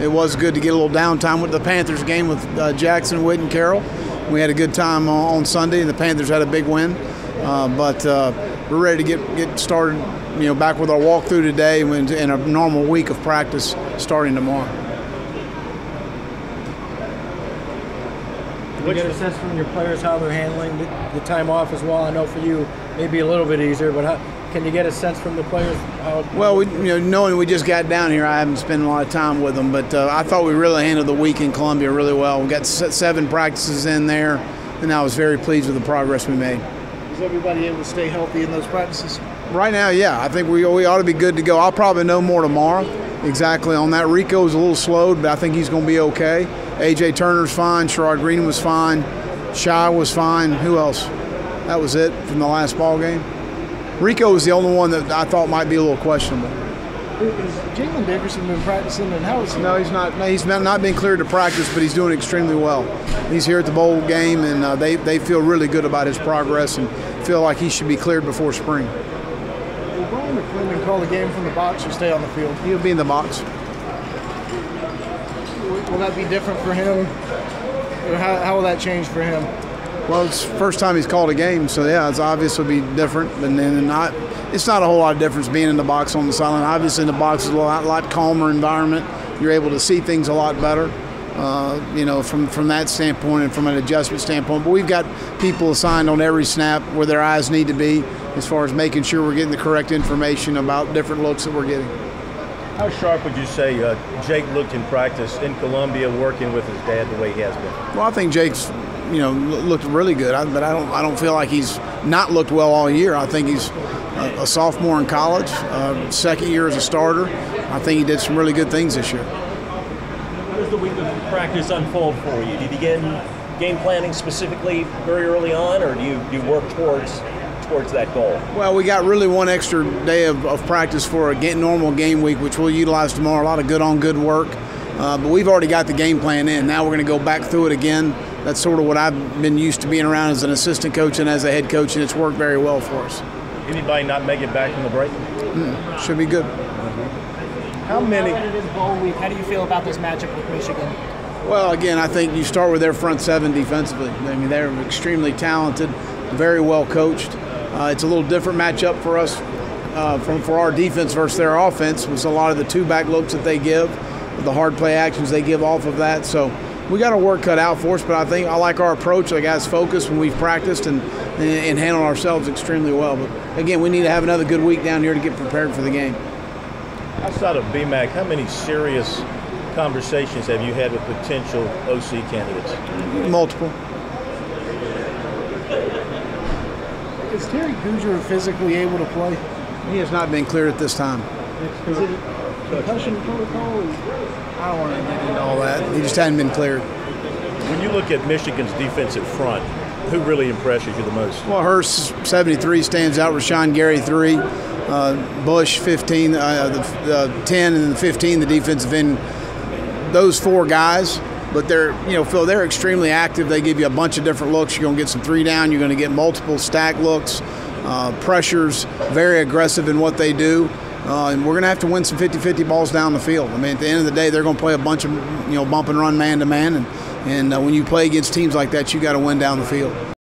It was good to get a little downtime with the Panthers game with Jackson, Witt, and Carroll. We had a good time on Sunday, and the Panthers had a big win. But we're ready to get started, back with our walkthrough today and a normal week of practice starting tomorrow. Do you get a sense from your players how they're handling the time off as well? I know for you, maybe a little bit easier, but can you get a sense from the players how? Well, knowing we just got down here, I haven't spent a lot of time with them, but I thought we really handled the week in Columbia really well. We got 7 practices in there, and I was very pleased with the progress we made. Is everybody able to stay healthy in those practices? Right now, yeah. I think we ought to be good to go. I'll probably know more tomorrow exactly on that. Rico's a little slowed, but I think he's going to be okay. A.J. Turner's fine. Sherrod Green was fine. Shy was fine. Who else? That was it from the last ball game. Rico was the only one that I thought might be a little questionable. Has Jalen Dickerson been practicing, and how is he? No, he's not. He's not been cleared to practice, but he's doing extremely well. He's here at the bowl game, and they feel really good about his progress and feel like he should be cleared before spring. Will Brian McClendon call the game from the box or stay on the field? He'll be in the box. Will that be different for him? Or how will that change for him? Well, it's the first time he's called a game, so yeah, it's obviously be different. But it's not a whole lot of difference being in the box on the sideline. Obviously, in the box is a lot calmer environment. You're able to see things a lot better, from that standpoint and from an adjustment standpoint. But we've got people assigned on every snap where their eyes need to be as far as making sure we're getting the correct information about different looks that we're getting. How sharp would you say Jake looked in practice in Columbia working with his dad the way he has been? Well, I think Jake's looked really good, but I don't feel like he's not looked well all year. I think he's a sophomore in college, second year as a starter. I think he did some really good things this year. How does the week of practice unfold for you? Do you begin game planning specifically very early on, or do you work towards that goal? Well, we got really one extra day of practice for a normal game week, which we'll utilize tomorrow. A lot of good work. But we've already got the game plan in. Now we're going to go back through it again. That's sort of what I've been used to being around as an assistant coach and as a head coach, and it's worked very well for us. Anybody not make it back from the break? Should be good. How many? It is bowl week. How do you feel about this matchup with Michigan? Well, again, I think you start with their front 7 defensively. I mean, they're extremely talented, very well coached. It's a little different matchup for us for our defense versus their offense. With a lot of the 2-back looks that they give, the hard play actions they give off of that. So we got our work cut out for us, but I think I like our approach. The guys focused when we've practiced and handled ourselves extremely well. But again, we need to have another good week down here to get prepared for the game. Outside of BMAC, how many serious conversations have you had with potential OC candidates? Multiple. Is Terry Gujar physically able to play? He has not been cleared at this time. Is it concussion protocol? I don't want to get into all that. He just hadn't been cleared. When you look at Michigan's defensive front, who really impresses you the most? Well, Hurst, 73, stands out. Rashawn Gary, 3. Bush, 15. The 10 and the 15, the defensive end. Those 4 guys. But they're, Phil, they're extremely active. They give you a bunch of different looks. You're going to get some 3-down. You're going to get multiple stack looks, pressures, very aggressive in what they do. And we're going to have to win some 50-50 balls down the field. I mean, at the end of the day, they're going to play a bunch of, bump and run man-to-man. And when you play against teams like that, you got to win down the field.